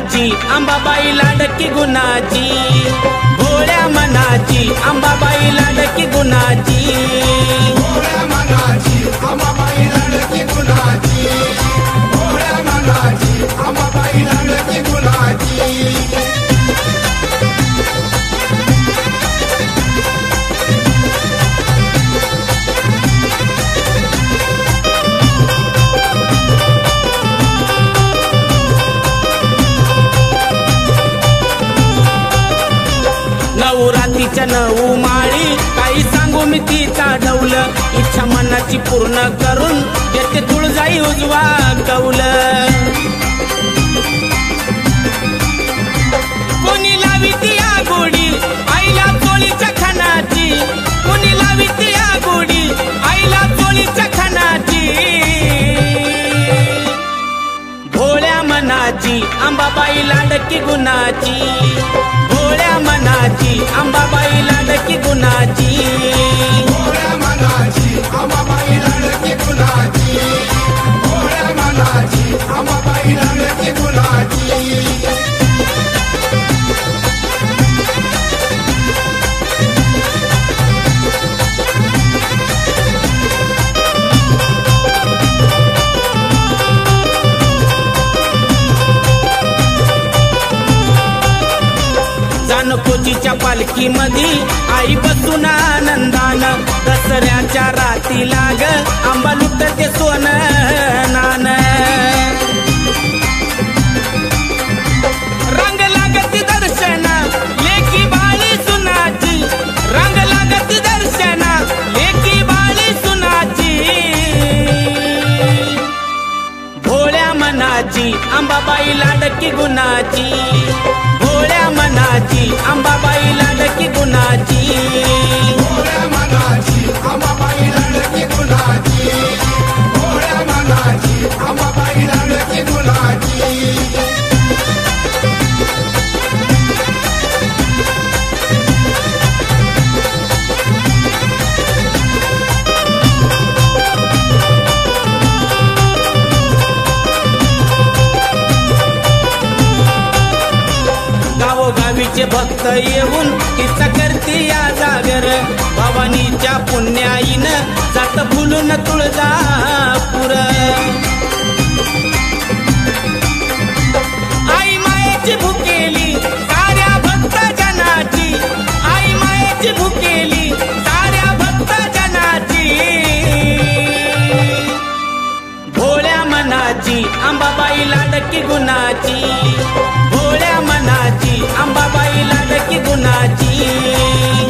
मनाची अंबाबाई लाडकी गुणाची, भोळ्या मनाची अंबाबाई लाडकी गुणाची, भोळ्या मनाची अंबाबाई लाडकी गुणाची, भोळ्या मनाची अंबाबाई लाडकी गुणाची। नवरात्रीच्या 9 माळी काही सांगू मी तिचा ढवल, इच्छा मनाची पूर्ण करून देते तुळजाई उजवा कौल। कोणी लावी ती आगोडी आईला चोळीच्या खणाची, कोणी लावी ती आगोडी आईला चोळीच्या खणाची, भोळ्या मनाची अंबाबाई लाडकी गुणाची, भोळ्या मनाची अंबाबाई लाडकी गुणाची, भोळ्या मनाची अंबाबाई लाडकी गुणाची, भोळ्या मनाची अंबाबाई लाडकी गुणाची। जानकोजीच्या पालखी मध्ये आई बसून आनंदान, दसऱ्याच्या राती लाग आंबा लुटते सोनं नान। रंग लागती दर्शना लेकी बाळी सुनाची, रंग लागती दर्शना लेकी बाळी सुनाची, भोळ्या मनाची अंबाबाई लाडकी गुणाची, भोळ्या मनाची अंबाबाई लाडकी गुणाची, भोळ्या मनाची अंबाबाई लाडकी गुणाची, भोळ्या मनाची अंबाबाई लाडकी गुणाची। गावोगावीचे भक्त येऊन तिचा करते या जागर, भवानीच्या पुण्याईनं जात भुलून तुळजापूर। आई मायेची भुकेली साऱ्या भक्त जनाची, आई मायेची भुकेली साऱ्या भक्त जनाची, भोळ्या मनाची अंबाबाई लाडकी गुणाची, भोळ्या मनाची अंबाबाई लाडकी गुणाची,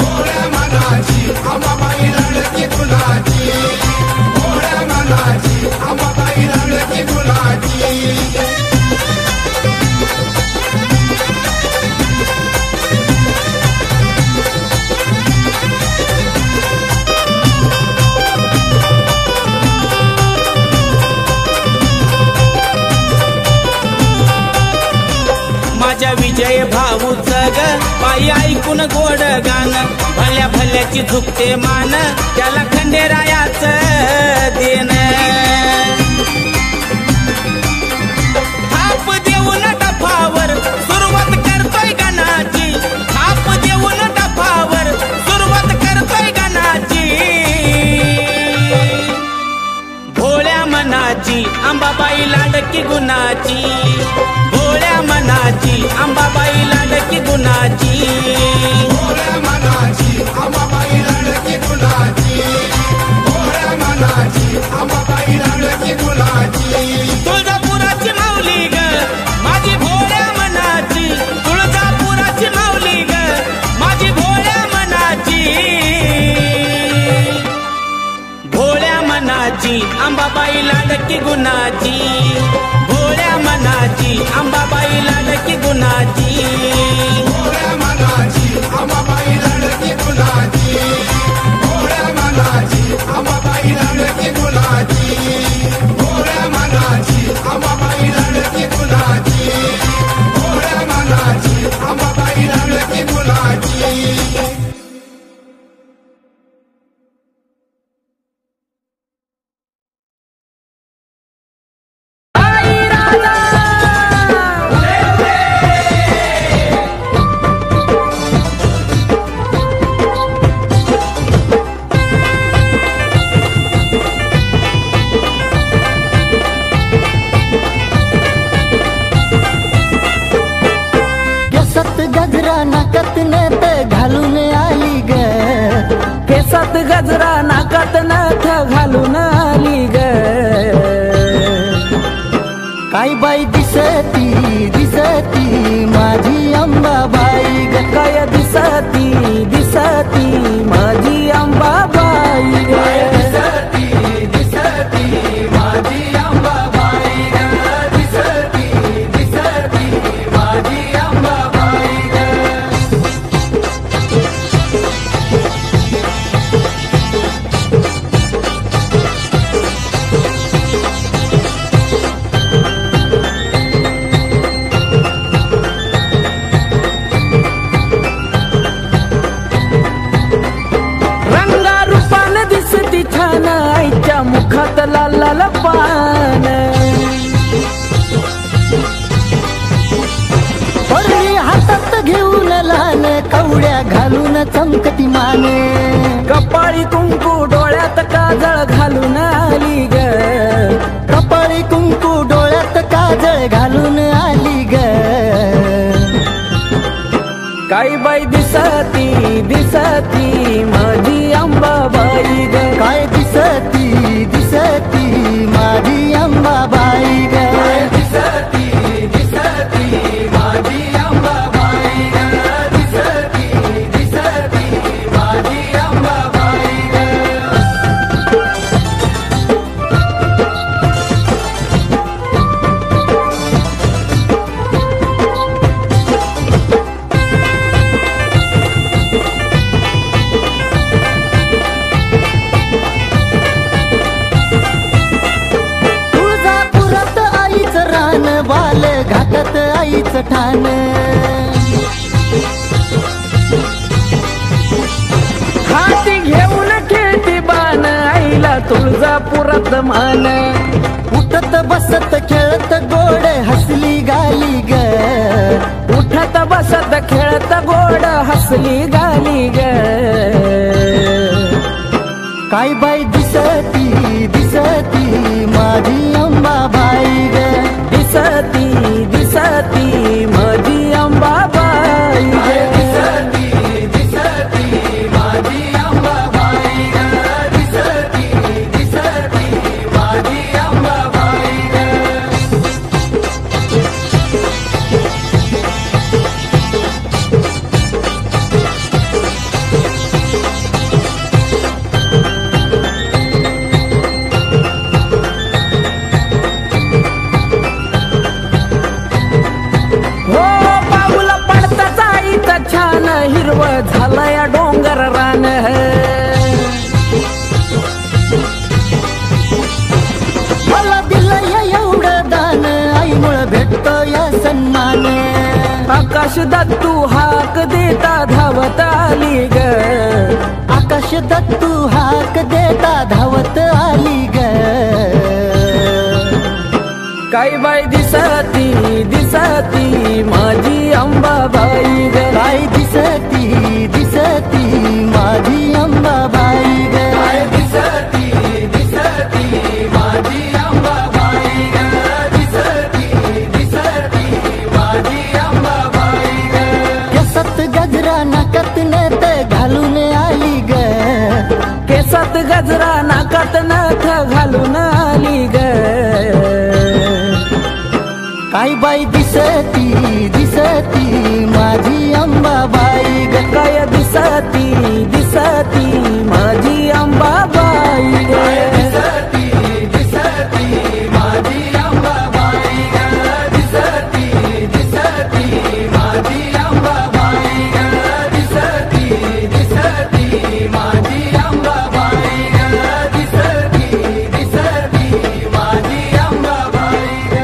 भोळ्या मनाची अंबाबाई लाडकी गुणाची, भोळ्या मनाची अंबाबाई लाडकी गुणाची। माझ्या विजय भाऊचं ग बाई ऐकून गोड गाण, भल्या भल्याची झुकते मान त्याला खंडेरायाचं देण। थाप देऊन डफावर सुरुवात करतोय गाण्याची, थाप देऊन डफावर सुरुवात करतोय गाण्याची, भोळ्या मनाची अंबाबाई लाडकी गुणाची, भोळ्या मनाची अंबाबाई लाडकी गुणाची, भोळ्या मनाची अंबाबाई लाडकी गुणाची, भोळ्या मनाची अंबाबाई लाडकी गुणाची। तुळजापुराची माऊली ग माझी भोळ्या मनाची, तुळजापुराची माऊली ग माझी भोळ्या मनाची, भोळ्या मनाची अंबाबाई लाडकी गुणाची, भोळ्या मनाची अंबाबाई लाडकी गुणाची, भोळ्या मनाची अंबाबाई लाडकी गुणाची, भोळ्या मनाची अंबाबाई लाडकी गुणाची, भोळ्या मनाची अंबाबाई लाडकी गुणाची, भोळ्या मनाची अंबाबाई लाडकी गुणाची। आई राजा गजरा नाकात नथ घालून आली ग, केसात गजरा नाकात नथ घालून आली ग. काय बाई दिसती दिसती माझी अंबाबाई ग, काय दिसती दिसती माझी अंबाबाई ग. दिसती दिसती माझी अंबाबाई ग, दिसती दिसती माझी अंबाबाई ग. रंगारूपान दिसती छान आईच्या मुखात लाल लाल पान. पडली हातात घेऊन लहान कवड्या घालून चमकती मान. कपाळी कुंकू डोळ्यात काजळ घालून आली ग, कपाळी कुंकू डोळ्यात काजळ घालून आली ग. काय बाई दिसती दिसती माझी अंबाबाई ग, काय दिसती दिसती माझी अंबाबाई ग. दिसती दिसती माझी अंबाबाई ग, दिसती दिसती माझी अंबाबाई ग. तुळजापुरात आईचं रान, बाल घाटात आईचं ठाण. हाती घेऊन खेळती बाण आईला तुळजापुरात मान. उठत बसत खेळत गोड हसली गाली ग, उठत बसत खेळत गोड हसली गाली ग. काय बाई दिसती दिसती माझी अंबाबाई ग, दिसती दिसती माझी अंबाबाई ग. दिसती दिसती माझी अंबाबाई ग, दिसती दिसती माझी अंबाबाई ग. हो पाऊल पडताच आईचं छान हिरव झालंय डोंगर रान. मला दिलं एवढं दान, आईमुळं भेटतो या सन्मान. आकाश दत्तू हाक देता धावत आली ग, आकाश दत्तू हाक देता धावत आली ग. काय बाई दिसती दिसती माझी अंबाबाई ग, काय दिसती दिसती माझी अंबाबाई ग. दिसती दिसती माझी अंबाबाई ग, दिसती दिसती माझी अंबाबाई ग. केसात गजरा नाकात नथ घालून आली ग, केसात गजरा नाकात नथ घालून आली ग. काय बाई दिसती दिसती माझी अंबाबाई ग, काय दिसती दिसती माझी अंबाबाई ग. दिसती दिसती माझी अंबाबाई ग, दिसती दिसती माझी अंबाबाई ग, दिसती दिसती माझी अंबाबाई ग, दिसती दिसती माझी अंबाबाई ग.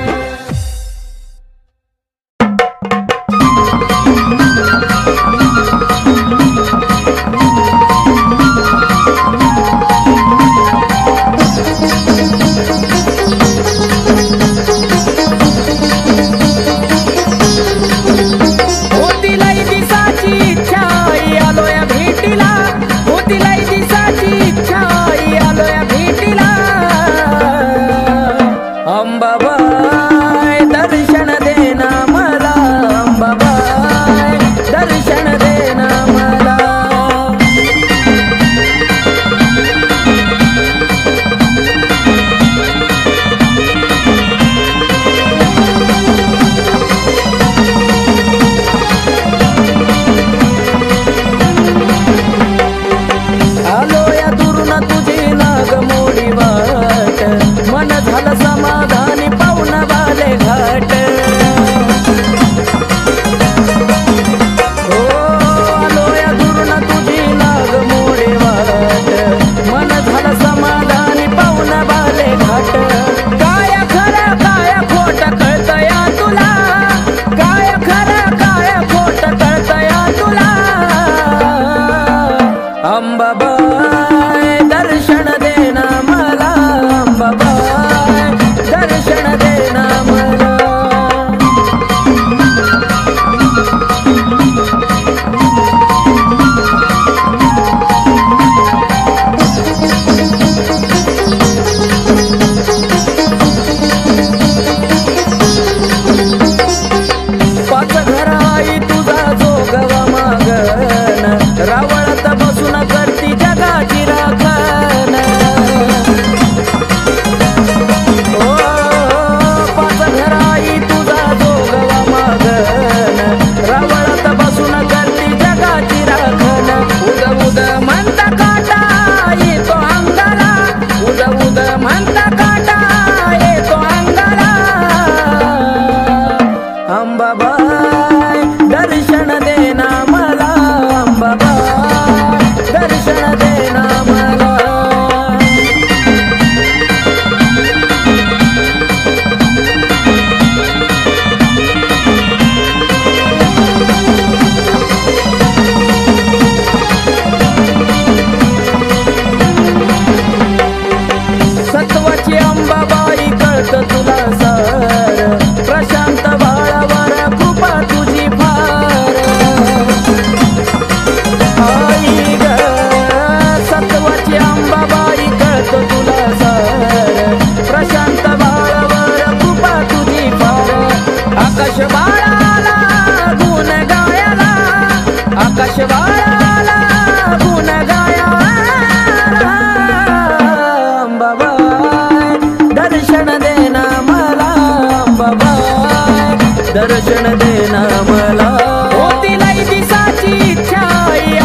दर्शन देना मला. होती लई दिसाची इच्छा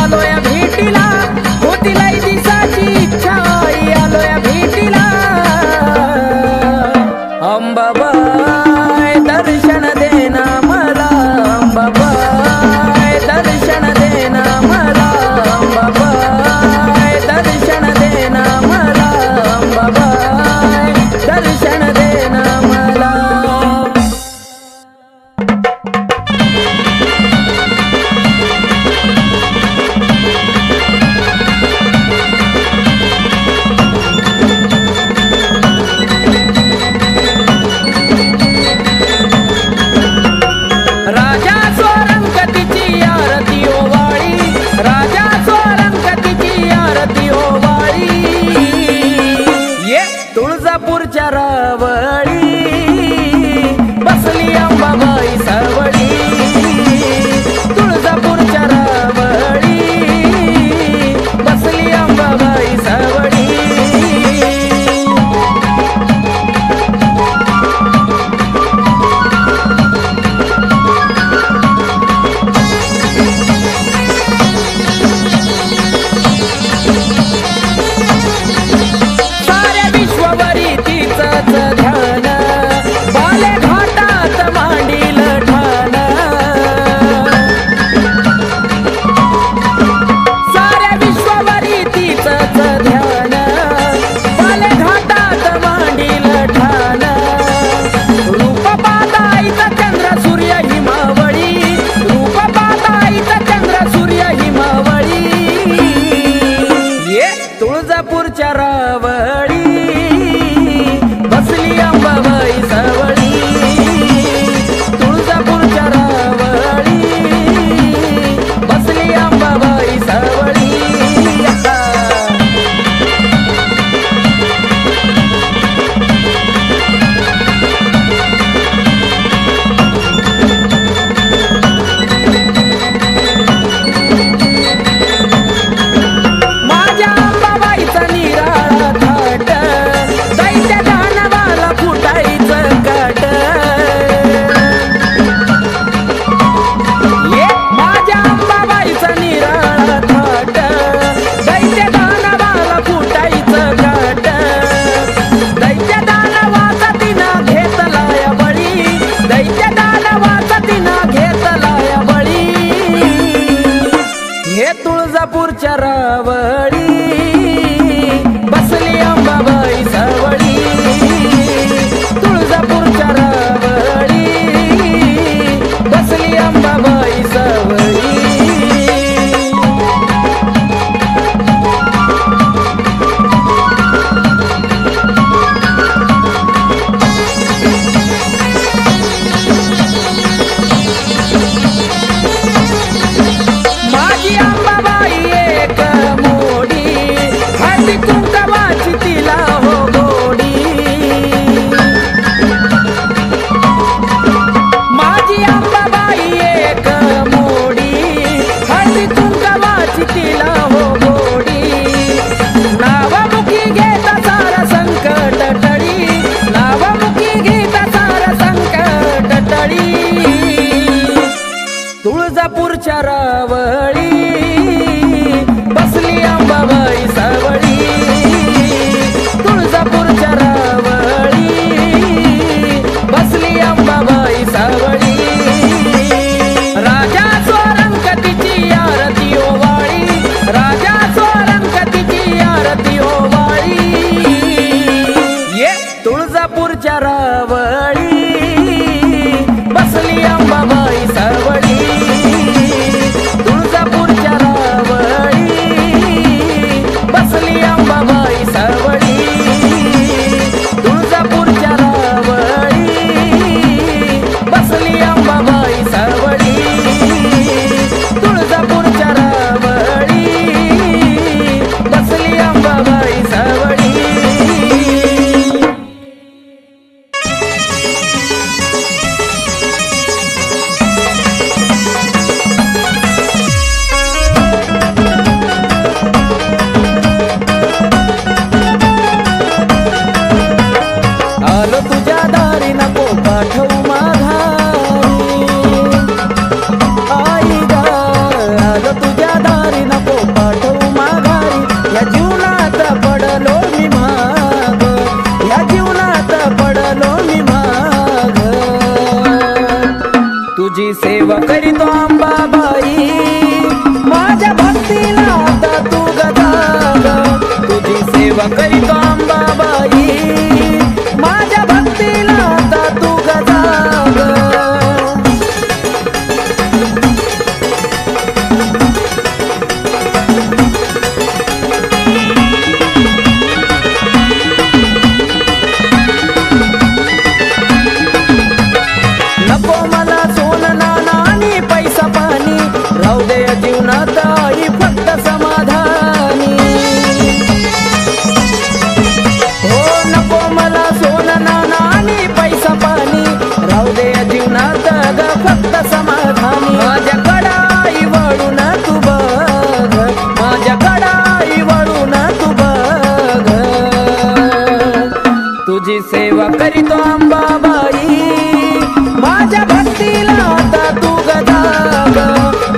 आलोय भेटीला, होती लई दिसाची इच्छा आलोय भेटीला. अंबाबाई दर्शन देना मला, अंबाबाई दर्शन देना मला, अंबाबाई दर्शन देना मला, अंबाबाई दर्शन देना मला. राजा स्वरंगतीची आरती ओवाळी, राजा स्वरंगतीची आरती ओवाळी. ये तुळजापूरच्या रावळी बसली अंबाबाई सावळी, तुळजापूरच्या रावळी बसली अंबाबाई सावळी. साऱ्या विश्वावरी तिचंच ध्यान, बाले घाटात मांडील ठाण. साऱ्या विश्वावरी तिचंच ध्यान, बाले घाटात मांडील ठाण. रूप पाहताईचा चंद्र सूर्य हिमावळी, रूप पाहताईचा चंद्र सूर्य हिमावळी. ये तुळजापूरच्या रावळी बसली अंबाबाई सावळी, तुळजापूरच्या रावळी बसली अंबाबाई सावळी. माझ्या अंबाबाईचा निराळा थाट, दैत्य दानवाला फुटायचं काट. ये माझ्या अंबाबाईचा निराळा थाट, दैत्य दानवाला फुटायचं काट. दैत्य दानवाचा तिनं घेतलाय बळी, दैत्य दानवाचा तिनं घेतलाय बळी. हे तुळजापूरच्या रावळी बसली अंबाबाई सावळी, तुळजापूरच्या रावळी बसली अंबाबाई सावळी. माझी अंबाबाई एक मोडी, हळदी कुंकवाची तिला हो गोडी. माझी अंबाबाई एक मोडी, हळदी कुंकवाची तिला हो गोडी. नावामुखी घेता सारा संकट टळी, नावामुखी घेता सारा संकट टळी. तुळजापूरच्या रावळी बसली अंबाबाई सावळी, तुळजापूरच्या रावळी बसली अंबाबाई सावळी. राजा स्वरंगतीची आरती ओवाळी, राजा स्वरंगतीची आरती ओवाळी. ये तुळजापूरच्या रावळी बसली अंबाबाई सावळी, तुळजापूरच्या रावळी बसली अंबाबाई सावळी, तुळजापूरच्या रावळी बसली तुझी सेवा करीतो अंबाबाई माझ्या भक्तीला आता तू गदा तुझी सेवा करीतो अंबाबाई माझ्या भक्तीला आता तू गदा जीवनात आई फक्त समाधानी हो नको मला सोनं नाणं आणि पैसा पाणी राहू दे जीवनात ग फक्त समाधानी माझ्याकडं आई वळून तू बघ माझ्याकडं आई वळून तू बघ तुझी सेवा करीतो अंबाबाई माझ्या भक्तीला आता तू गदा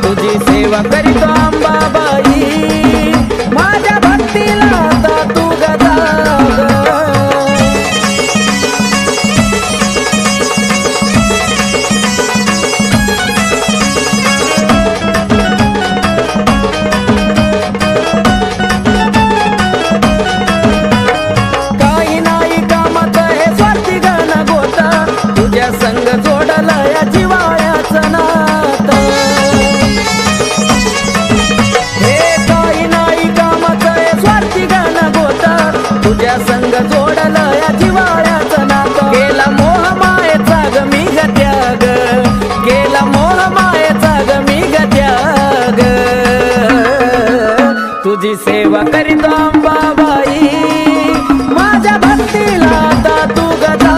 तुझी सेवा करीतो अंबाबाई माझ्या भक्तीला आता तू गदा काही नाही कामात हे स्वार्थी गण गोता तुझ्या संग जोडला या जिवाळ्याचं नातं तुझ्या संग जोडलं या जिवाळ्याचं नातं केला मोह मायेचा ग मी ग त्याग केला मोह मायेचा ग मी ग त्याग तुझी सेवा करीतो अंबाबाई माझ्या भक्तीला आता तू गदा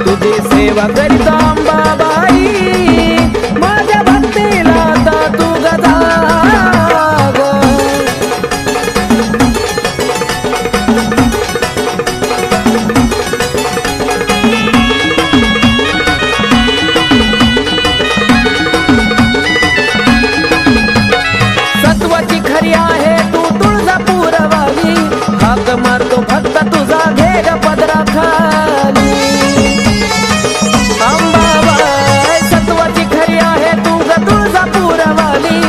तुझी सेवा करीतो अंबाबाई माझ्या भक्तीला आता तू गदा मारतो फक्त तुझा घेग पदरा खाली अंबाबाई सत्वाची खरी आहे तू ग तुळजापूरवाली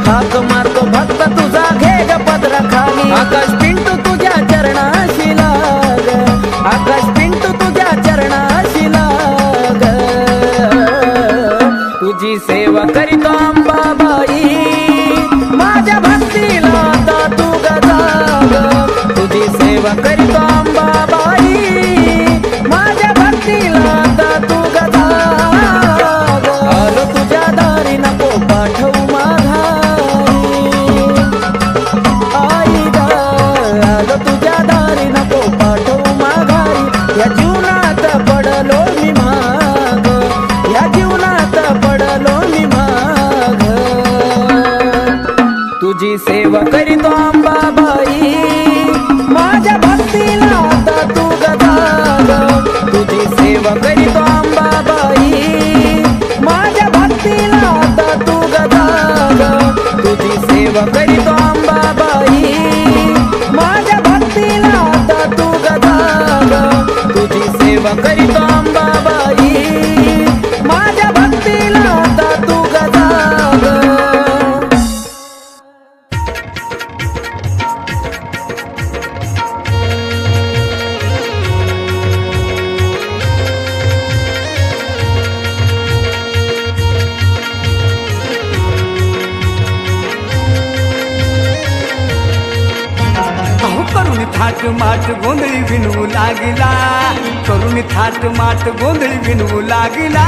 हाक मारतो फक्त तुझा घेग पदरा खाली आकाश पिंटू तुझ्या चरणाशी लाग आकाश पिंटू तुझ्या चरणाशी लाग तुझी सेवा करीतो अंबाबाई माझ्या भक्तीला आता तू गदा तुझी सेवा करीतो अंबाबाई माझ्या भक्तीला आता तू गदा आलो तुझ्या दारी नको पाठवू माघारी आई ग आलो तुझ्या दारी नको पाठवू माघारी या जीवनात पडलो मी माग या जीवनात पडलो मी माग तुझी सेवा करीतो अंबाबाई माझ्या भक्तीला आता तू गदा तुझी सेवा करीतो अंबाबाई माझ्या भक्तीला आता तू गदा तुझी सेवा करीतो अंबाबाई माझ्या भक्तीला आता तू गदा तुझी सेवा करीतो अंबाबाई माझ्या भक्तीला आता तू गदा थाट माट गोंधळी विणवू लागला करून थाट माट गोंधळी विणवू लागला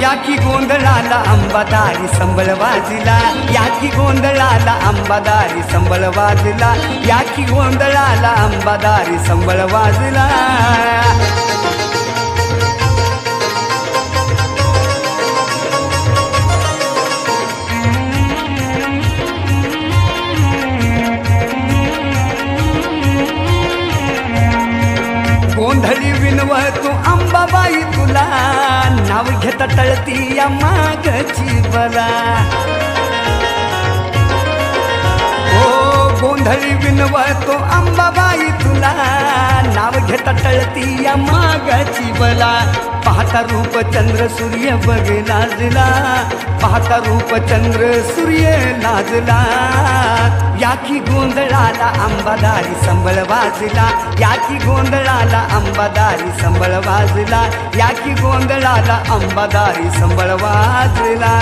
याकी गोंधळाला अंबादारी संबळ वाजला याकी गोंधळाला अंबादारी संबळ वाजला याकी गोंधळाला अंबादारी संबळ वाजला गोंधळी विणवतो अंबाबाई तुला नाव घेता टळती या मागची बला ओ गोंधळी गोंधळी विनवतो अंबाबाई तुला, नाव घेता टळती या मागाची बला. पाहता रूप चंद्र सूर्य बघ लाजला, पाहता रूप चंद्र सूर्य लाजला. याकी गोंधळाला अंबादारी संबळ वाजला, याकी गोंधळाला अंबादारी संबळ वाजला, याकी गोंधळाला अंबादारी संबळ वाजला.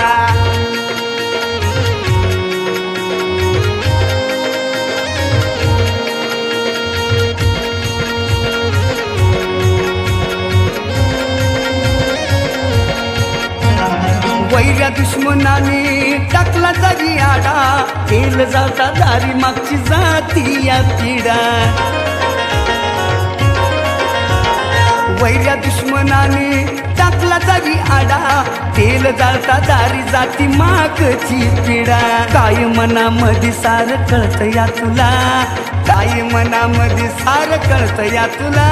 वैऱ्या दुश्मनाने टाकला जागी आडा, केल जाता दारी मागची जाती या पिढा. वैऱ्या दुश्मनाने टाकला जागी आडा, तेल जाळता दारी जाती मागची पिढा. काय मनामध्ये सार कळत या तुला, काय मनामध्ये सार कळत या तुला.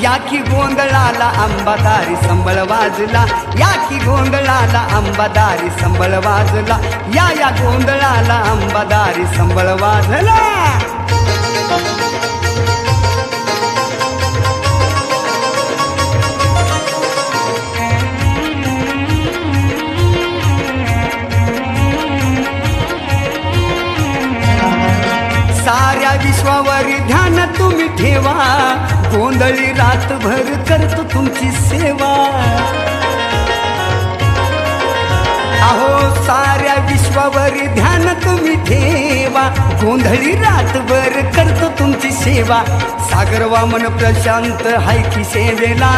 याकी गोंधळाला अंबादारी संबळ वाजला, याकी गोंधळाला अंबादारी संबळ वाजला, या गोंधळाला अंबादारी संबळ वाजला. साऱ्या विश्वावर ध्यान तुम्ही ठेवा, गोंधळी रातभर करतो तुमची सेवा. अहो साऱ्या विश्वावर ध्यान तुम्ही ठेवा, गोंधळी रातभर करतो तुमची सेवा. सागर वामन प्रशांत हाय की सेवेला,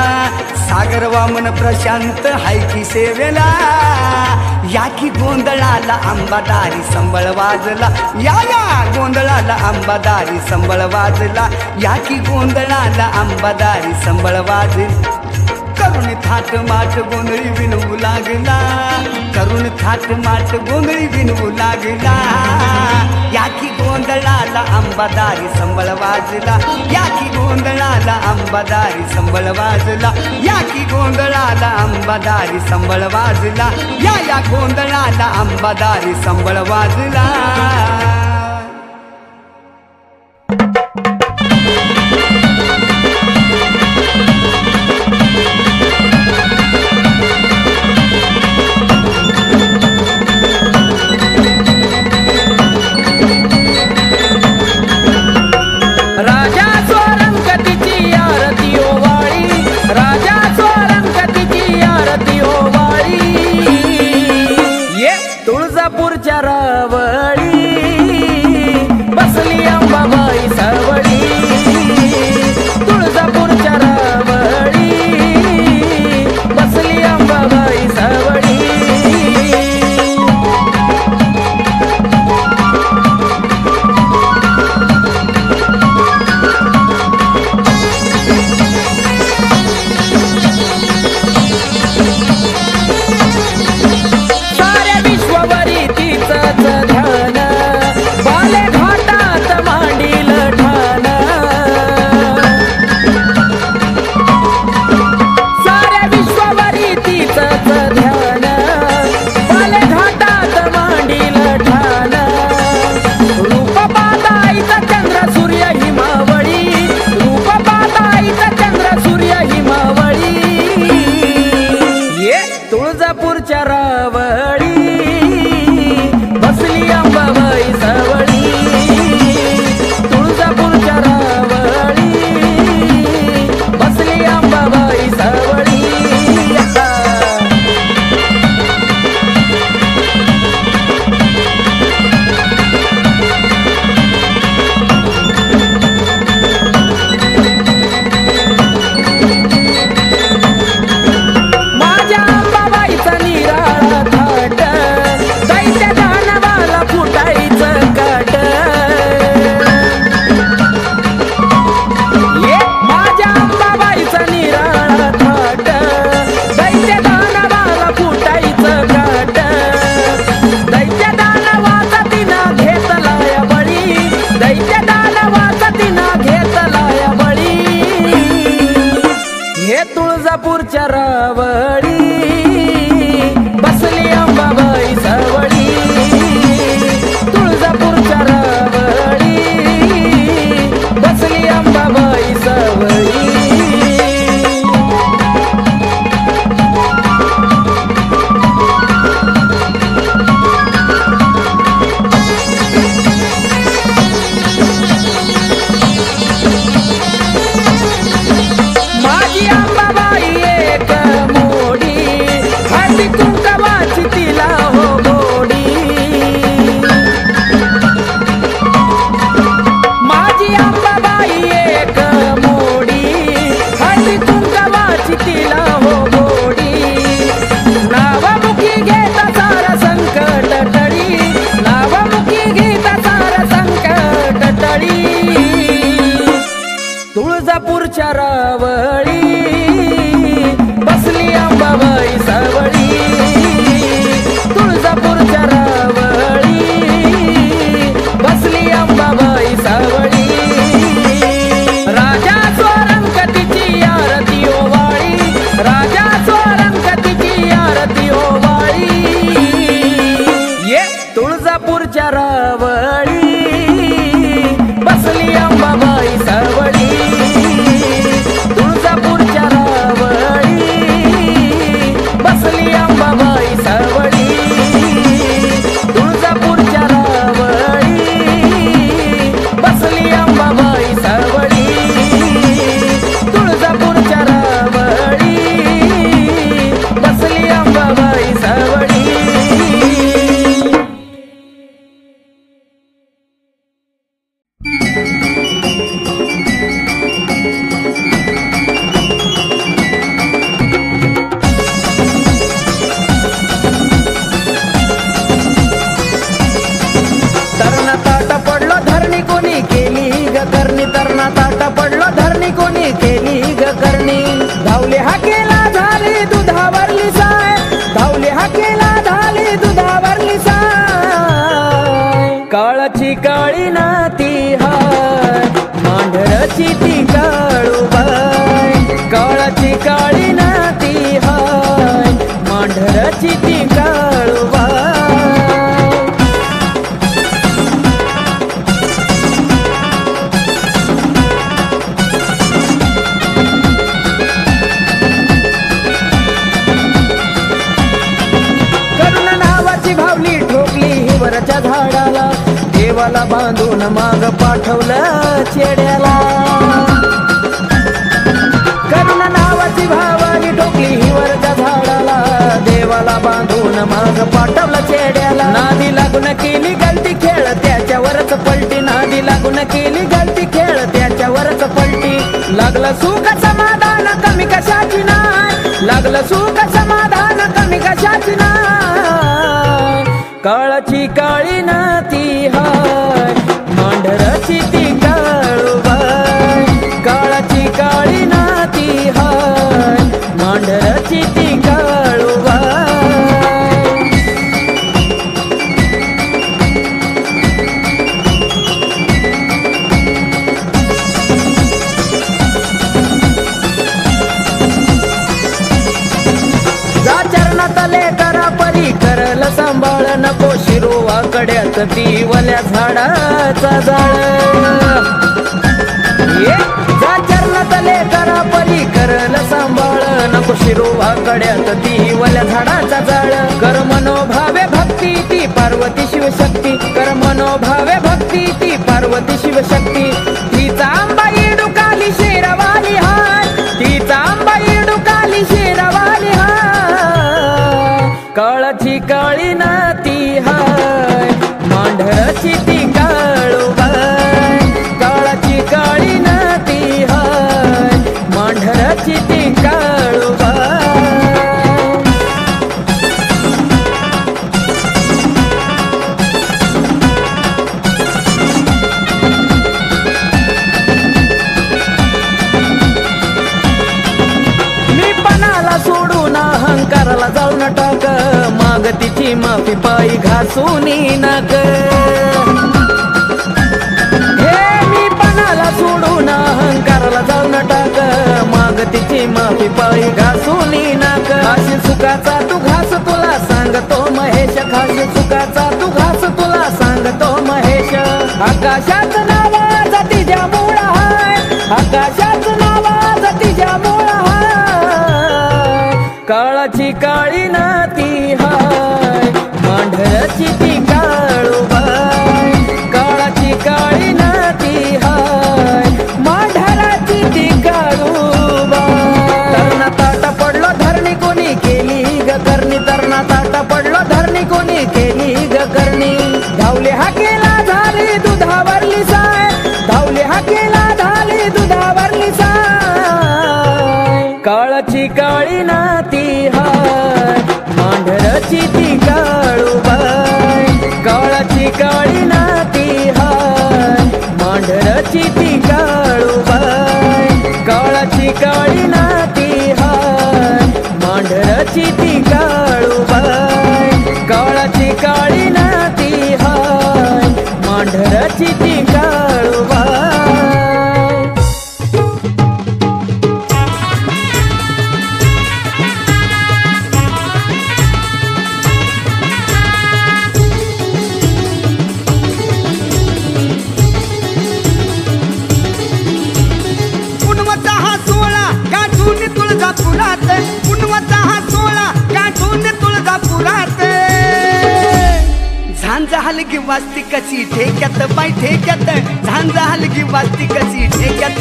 सागर वामन प्रशांत हाय की सेवेला. याकी गोंधळाला अंबादारी संबळ वाजला, या गोंधळाला अंबादारी संबळ वाजला, याकी गोंधळाला अंबादारी संबळ वाजला. करून थाट माट गोंधळी विनवू लागला, करून थाट माट गोंधळी विनवू लागला. याकी गोंधळाला अंबादारी संबळ वाजला, याकी गोंधळाला अंबादारी संबळ वाजला, याकी गोंधळाला अंबादारी संबळ वाजला, या गोंधळाला अंबादारी संबळ वाजला. तुळजापूरच्या रावळी बसली अंबाबाई सावळी, तुळजापूरच्या रावळी बसली अंबाबाई सावळी. तुळजापूरच्या रावळी बसली अंबाबाई सावळी, तुळजापूरच्या रावळी बसली अंबाबाई सावळी. माझ्या अंबाबाईचा निराळा मांढराची ती काळूबाई. करुणा नावाची भावली ठोकली हिवरच्या झाडाला, देवाला बांधून माग पाठवलं चेड्याला. करुणा नावाची भावली ठोकली हिवरच्या झाडाला, देवाला बांधून माग पाठवलं चेड्याला. नादी लागून केली गलती खेळ त्याच्यावरच पलटी, नादी लागून केली गलती खेळ त्याच्यावरच पलटी. लागलं सुख समाधान कमी कशाची नाही, लागलं सुख समाधान कमी कशाची नाही. काळाची काळी नाती हाय मांढराची ती काळूबाई. काळाची काळी नाती हाय मांढराची ती काळूबाई. जा चरणातले करा परी करल सांभाळ, नको शिरोवाकड्यात ती वल्या झाडाचा जाळ. जा चरणातले करा परी करल सांभाळ, नको शिरोवाकड्यात ती वल्या झाडाचा जाळ. कर मनोभावे भक्ती ती पार्वती शिवशक्ती, कर मनोभावे भक्ती ती पार्वती शिवशक्ती. तिचा आंबाई डुकाली शेरवाली हाय, तिचा आंबाई डुकाली शेरवाली हाय. काळाची काळी नाती हाय मांढराची ती काळूबाई. काळाची काळी नाती हाय मांढराची ती काळूबाई. मी पणाला सोडून अहंकाराला जाऊन टाक, माग तिची माफी पायी घासून नाक. हे मी पणाला सोडून अहंकाराला जाऊन टाक, माग तिची माफी पायी घासून नाक. खाशी सुखाचा तू घास तुला सांगतो महेश, खाशी सुखाचा तू घास तुला सांगतो महेश. आकाशात नावाचा तिच्या मूळ हाय, आकाशात नावाचा तिच्या मूळ हाय. काळाची काळी नाती हाय मांढराची ती काळूबाई. काळाची काळी नाती हाय मांढराची ती काळूबाई. तरणा ताटा पडलो धरणी कोणी केली ग करणी, तरणा ताटा पडलो धरणी कोणी केली ग करणी. धावले हाकेला झाली दुधावरली साय, धावले हाकेला झाली दुधावरली साय. काळाची काळी नाती हाय मांढराची ती काळूबाई. काळाची काळी नाती हाय मांढराची ती काळूबाई. काळाची काळी नाती हाय मांढराची ती काळूबाई. काळाची काळी नाती हाय मांढराची ती काळूबाई. तुळजापुरात पुनवचा हा सोळा गाठून तुळजापुरात. झांजा हलगी वाजती कशी ठेक्यात बाई ठेक्यात, झांजा हलगी वाजती कशी ठेक्यात.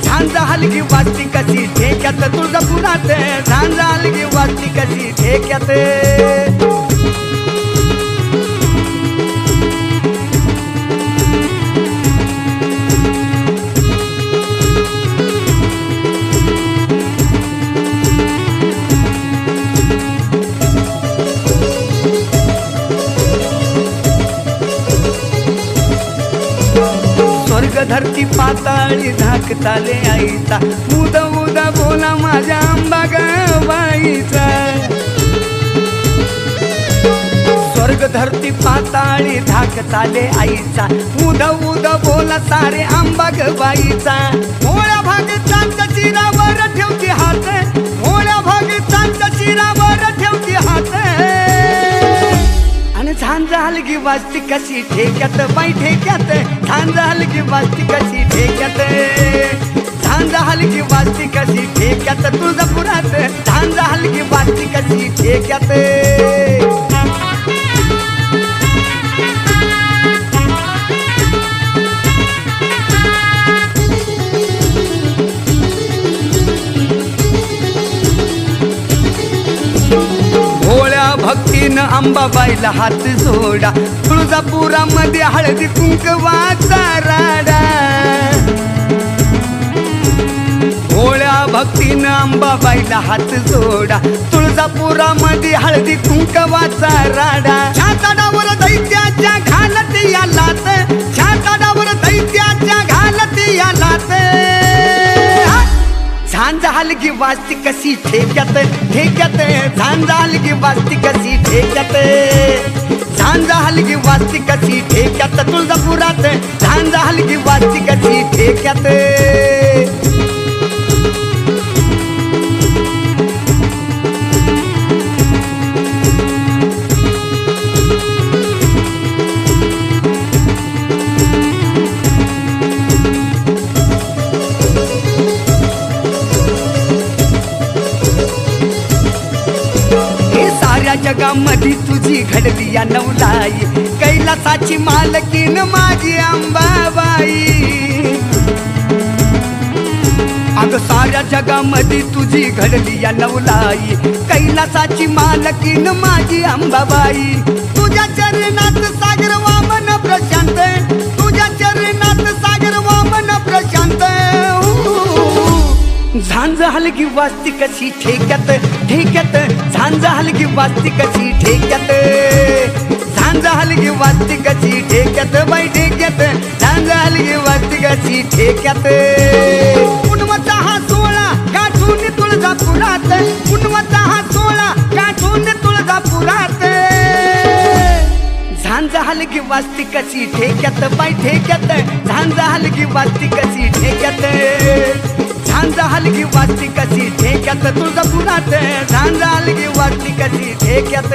झांजा हलगी वाजती कशी ठेक्यात तुळजापुरात, झांजा हलगी वाजती कशी ठेक्यात. स्वर्ग धरती पाताळी झाकताले आईचा, उद उद बोला माझ्या आंबा गवाईचा. स्वर्ग धरती पाताळी झाकताले आईचा, उद उद बोला सारे आंबा गवाईचा. मोळ्या भाग चांद शिरावर ठेवती हात, मोळ्या भाग चांद शिरावर झांज हलगी वाजती कशी ठेक्यात बाई ठेक्यात झांज हलगी वाजती कशी ठेक्यात झांज हलगी वाजती कशी ठेक्यात तुळजापुरात झांज हलगी वाजती कशी ठेक्यात भक्तीनं अंबाबाईला हात जोडा तुळजापुरामध्ये हळदी कुंकवाचा राडा भोळ्या भक्तीनं अंबाबाईला हात जोडा तुळजापुरामध्ये हळदी कुंकवाचा राडा छाताडावर दैत्याच्या घालत या लात छाताडावर दैत्याच्या घालत या लात झांज हलगी वाजती कशी ठेक्यात ठेक्यात झांज हलगी वाजती कशी ठेक्यात झांज हलगी वाजती कशी ठेक्यात तुळजापुरात झांज हलगी वाजती कशी ठेक्यात जगामध्ये तुझी घडली या नवलाई कैलासाची मालकीन माझी अंबाबाई अग साऱ्या जगामध्ये तुझी घडली या नवलाई कैलासाची मालकीन माझी अंबाबाई तुझ्या चरणात सागर वामन प्रशांत तुझ्या चरणात सागर वामन प्रशांत झांज हलगी वाजती कशी ठेक्यात ठेक्यात झांज हलगी वाजती कशी ठेक्यात झांज हलगी वाजती कशी ठेक्यात बाई ठेक्यात झांज हलगी वाजती कशी ठेक्यात पुनवचा हा सोळा गाठून तुळजापुरात पुनवचा हा सोळा गाठून तुळजापुरात झांज हलगी वाजती कशी ठेक्यात बाई ठेक्यात झांज हलगी वाजती कशी ठेक्यात झांज हलगी वाजती कशी ठेक्यात तुळजापुरात झांज हलगी वाजती कशी ठेक्यात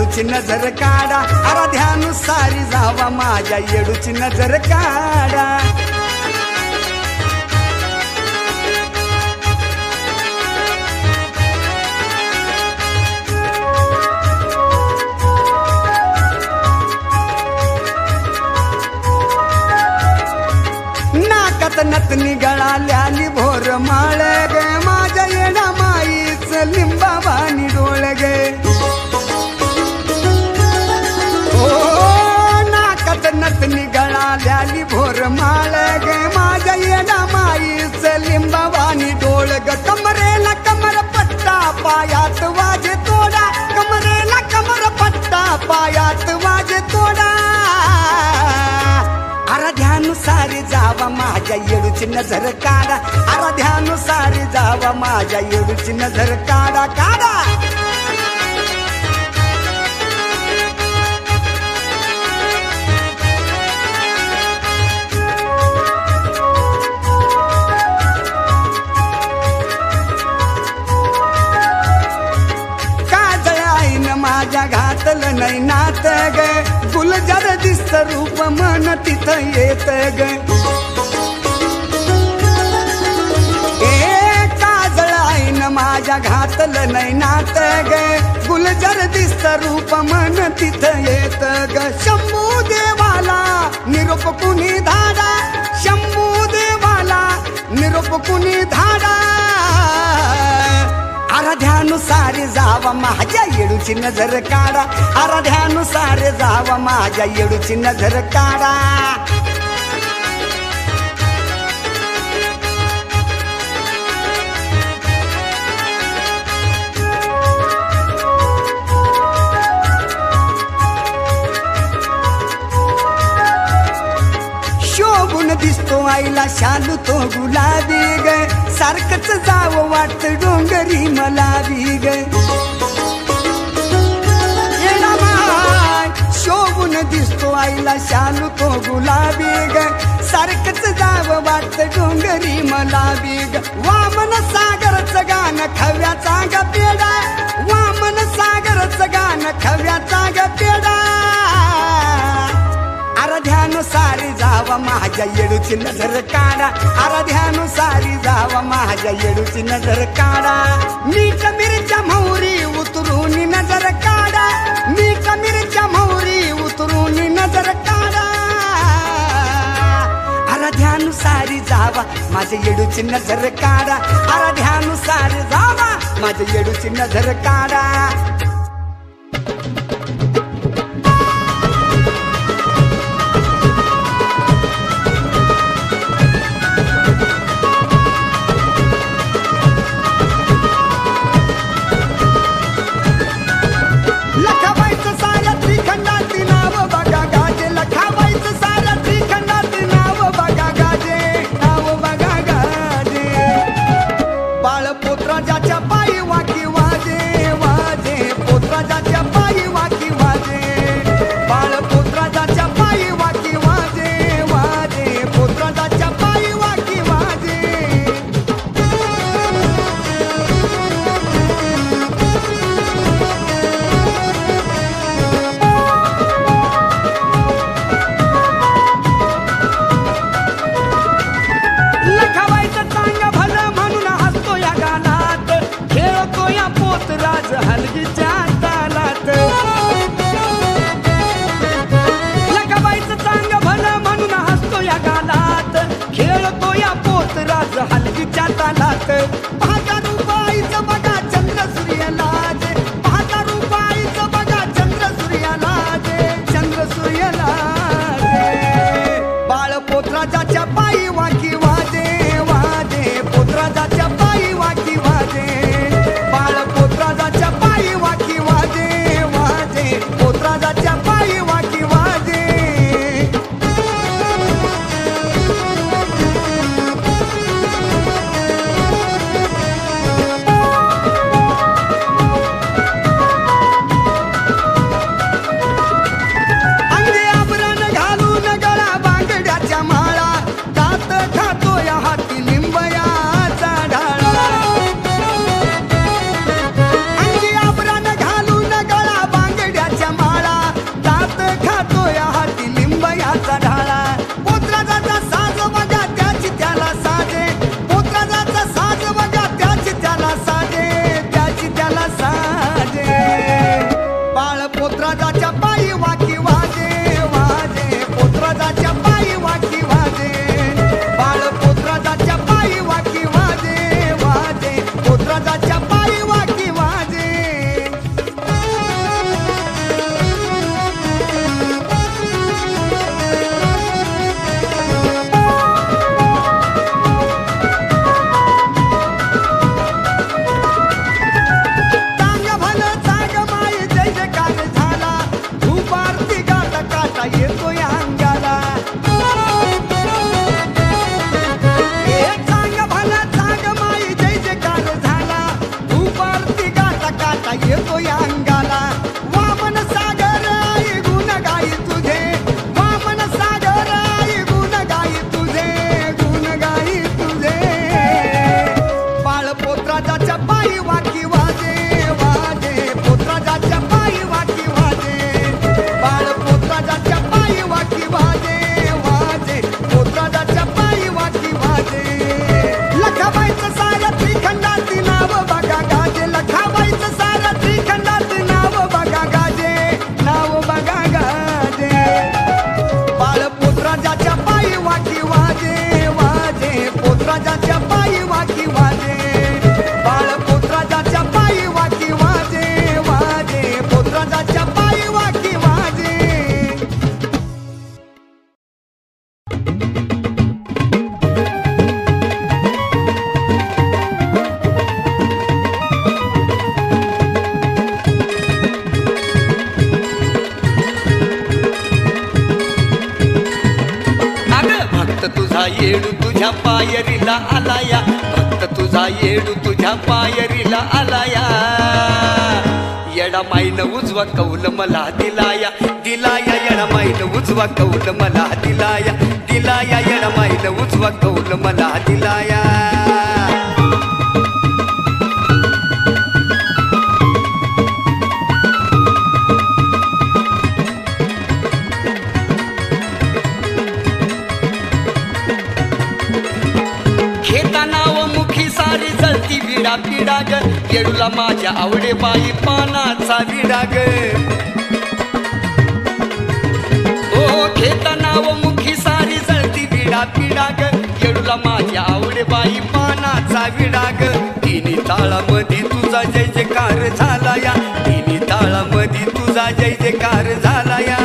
येडूची नजर काढा आराध्यानुसारी जावा माझ्या येडूची नजर काढा नाकात नतनी गळाल्याली भोर माळ गे माझ्या येडा माईच लिंबावानी डोळ गे नतनी गळाल्याली भोर माळ गे माझ्या येडा माईच लिंबावानी डोळ ग कमरेला कमर पट्टा पायात वाजे तोडा कमरेला कमर पट्टा पायात वाजे तोडा आराध्यानुसारी जावा माझ्या येडूची नजर काढा आराध्यानुसारी जावा माझ्या येडूची नजर काढा काढा माझ्या घातलं नाही नात ग गुलजार दिसत रूप मन तिथं येत ग ए काजळ आईन माझ्या घातलं नाही नात ग गुलजार दिसत रूप मन तिथं येत ग शंभू देवाला निरोप कुणी धाडा शंभू देवाला निरोप कुणी धाडा आराध्यानुसारी जावा माझ्या येडूची नजर काढा आराध्यानुसारी जावा माझ्या येडूची नजर काढा आईला शालू तो गुलाबी ग सारखंच जावं वाटत डोंगरी मला बी ग शोभून दिसतो आईला शालू तो गुलाबी ग सारखंच जावं वाटत डोंगरी मला बी ग वामन सागरचं गाणं खव्याचा ग पेडा वामन सागरचं गाणं खव्याचा ग पेडा अर्ध्यानुसारी जावा माझ्या येडूची नजर काढा अर्ध्यानुसारी जावा माझ्या येडूची नजर काढा मीठ मिरच्या मोहरी उतरून नजर काढा मीठ मिरच्या मोहरी उतरून नजर काढा अर्ध्यानुसारी जावा माझ्या येडूची नजर काढा अर्ध्यानुसारी जावा माझ्या येडूची नजर काढा हलगीच्या तालात पाहता रुपाईचं बघा चंद्र सूर्याला जे पाहता रुपाईचं बघा चंद्र सूर्याला जे चंद्र सूर्याला जे बाळ पोतराजाच्या पायी वाकी वाजे वाजे पोतराजाच्या पायी वाकी वाजे बाळ पोतराजाच्या पायी वाकी वाजे वाजे पोतराजाच्या पायी वाकी वाजे पोतराजाच्या पायी वाकी वाजे वाजे पोतराजाच्या पायी वाकी वाजे बाळ पोतराजाच्या पायी वाकी वाजे वाजे पोतराजाच्या पायी वाकी वाजे येतो या अंगाला चांग भला चांग माई जय जयकार झाला उपारती गाता काटा येतो या अंगाला वामन सागर आई गुण गाई तुझे वामन सागर आई गुण गाई तुझे गुण गाई तुझे बाळ पोतराजाच्या पायी वाकी वाजे वाजे पोतराजाच्या पायी वाकी वाजे बाळ पोतराजाच्या पायी वाकी वाजे वाजे पोतराजाच्या पायी वाकी वाजे लखाबाईचं साऱ्या त्रिखंडात नाव बघा गाजे लखाबाईचं साऱ्या त्रिखंडात नाव बघा गाजे नाव बघा गाजे बाळ पोतराजाच्या पायी वाकी वाजे वाजे पोतराजाच्या पायी वाकी वाजे बाळ पोतराजाच्या पायी वाकी वाजे वाजे पोतराजाच्या पायी वाकी वाजे भक्त तुझा येडू तुझ्या पायरीला आलाया, भक्त तुझा येडू तुझ्या पायरीला आलाया. येडा माईन उजवा कौल मला दिलाया, दिलाया येडा माईन उजवा कौल मला दिलाया, दिलाया येडा माईन उजवा कौल मला दिलाया. घेता नाव मुखी सारी जळती विडा पिडा ग, येडूला माझ्या आवडे बाई पानाचा विडा ग. ओ घेता नाव मुखी सारी जळती विडा पिडा ग, येडूला माझ्या आवडे बाई पानाचा विडा ग. तिन्ही ताळामध्ये तुझा जय जयकार झाला या, तिन्ही ताळामध्ये तुझा जय जयकार झाला या.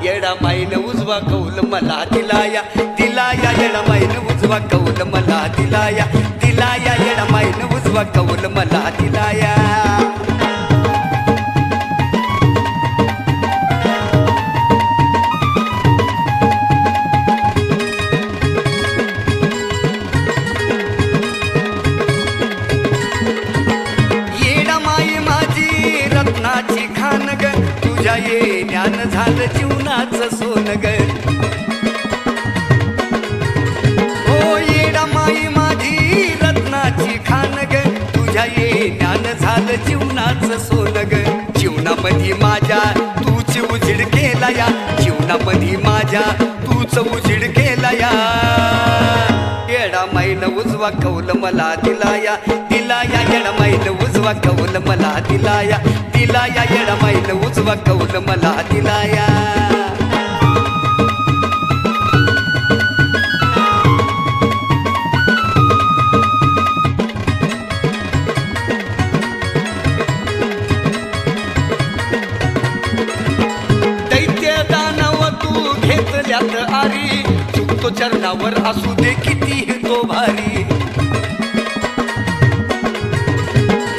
येडा माईन उजवा कौल मला दिलाया, दिलाया येडा माईन उजवा कौल मला दिलाया, दिलाया येडा माईन उजवा कौल मला दिलाया. येडा माई माझी रत्नाची खान ग, तुझ्या येण्यान झालं जीवनाचं सोन ग. ओ येडा माई माझी रत्नाची खान ग, तुझ्या येण्यान झालं जीवनाचं सोन ग. जीवनामध्ये माझ्या तूच उजीड केला या, जीवनामध्ये माझ्या तूच उजीड केला या. येडा माईन उजवा कौल मला दिलाया, दिलाया येडा माईन उजवा कौल मला दिलाया, दिलाया येडा माईन उजवा कौल मला दिलाया. दैत्य दानव तू घेतल्यात आरी, चुकतो चरणावर असू दे किती तो भारी.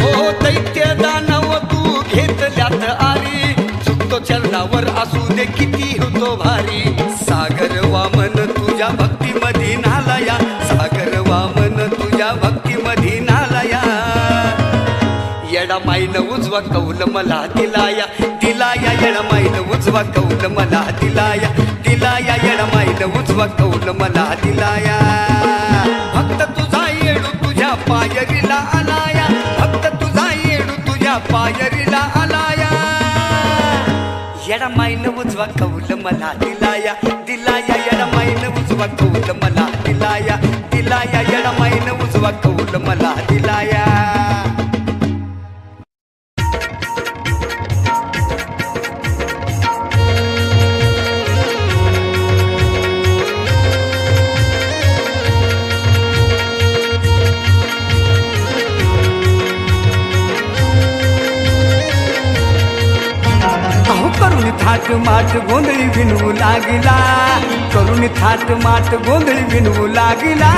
ओ दैत्य दानव तू घेतल्यात आरी, चुकतो चरणावर असू दे किती तो भारी. सागर वामन तुझ्या भक्तीमध्ये नालाया, सागर वामन तुझ्या भक्तीमध्ये नालाया. येडा माईन उजवा कौल मला दिलाया, दिलाया येडा माईन उजवा कौल मला दिलाया, दिलाया येडा माईन उजवा कौल मला दिलाया. भक्त तुझा येडू तुझ्या पायरीला आलाया, भक्त तुझा येडू तुझ्या पायरीला आलाया. येडा माईन उजवा कौल मला दिलाया, दिलाया येडा माईन उजवा कौल मला दिलाया, दिलाया येडा माईन उजवा कौल मला दिलाया. करून थाट माट गोंधळी विणवू लागला, करून थाट माट गोंधळी विणवू लागला.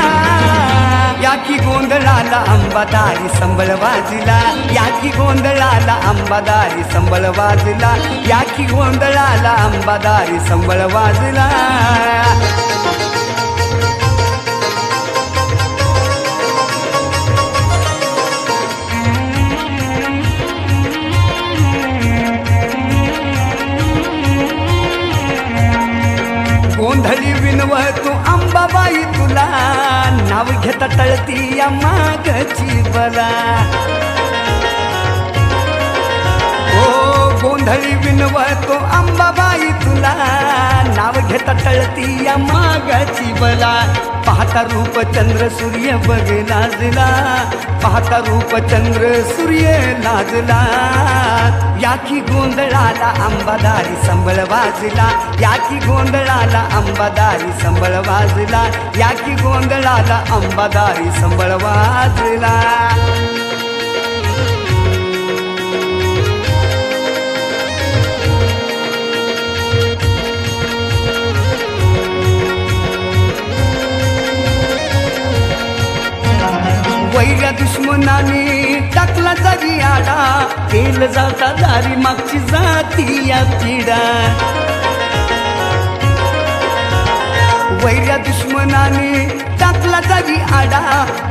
याकी गोंधळाला अंबादारी संबळ वाजला, याकी गोंधळाला अंबादारी संबळ वाजला, याकी गोंधळाला अंबादारी संबळ वाजला. गोंधळी विनव तू अंबाबाई तुला, नाव घेता टळती या मागची बला. ओ गोंधळी विनव तू अंबाबाई तुला, नाव घेता टळती या मागची बला. पाहता रूप चंद्र सूर्य बघ लाजला, पाहता रूप चंद्र सूर्य लाजला. याकी गोंधळाला अंबादारी संबळ वाजला, याकी गोंधळाला अंबादारी संबळ वाजला, याकी गोंधळाला अंबादारी संबळ वाजला. वैऱ्या दुश्मनाने टाकला जागी आडा, तेल जाता दारी मागची जाती या पिढा. वैर्या दुश्मनाने टाकला जागी आडा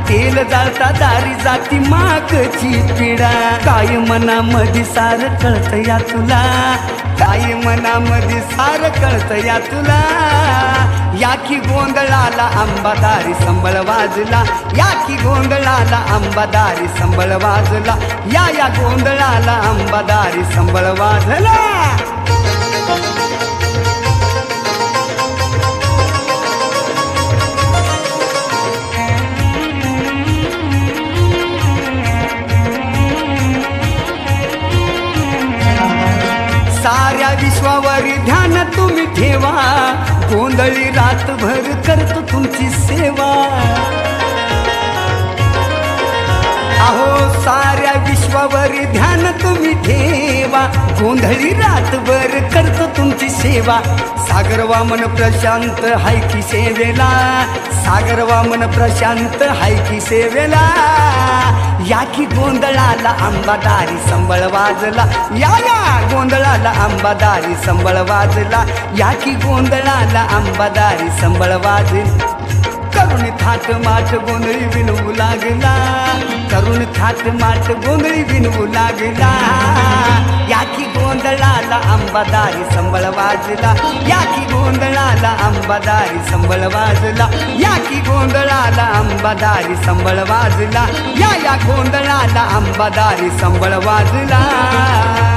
तेल जाळता दारी जाती मागची पिढा काय मनामध्ये सार कळत या तुला काय मनामध्ये सार कळत या तुला या की गोंधळाला आंबादारी संबळ वाजला या की गोंधळाला आंबादारी संबळ वाजला या गोंधळाला आंबादारी संबळ वाजला साऱ्या विश्वावर ध्यान तुम्ही ठेवा गोंधळी रातभर करतो तुमची सेवा अहो साऱ्या विश्वावर ध्यान तुम्ही ठेवा गोंधळी रातभर करतो तुमची सेवा सागर वामन प्रशांत हाय की सेवेला सागर वामन प्रशांत हाय की सेवेला या की गोंधळाला आंबादारी संबळ वाजला या गोंधळाला आंबादारी संबळ वाजला या की गोंधळाला आंबादारी संबळ वाजला करुण थाट माठ गोंधळी विनवू लागला करुण थाट माठ गोंधळी विनवू लागला या की गोंधळाला आंबादारी संबळ वाजला या की गोंधळाला आंबादारी संबळ वाजला या की गोंधळाला आंबादारी संबळ वाजला या गोंधळाला आंबादारी संबळ वाजला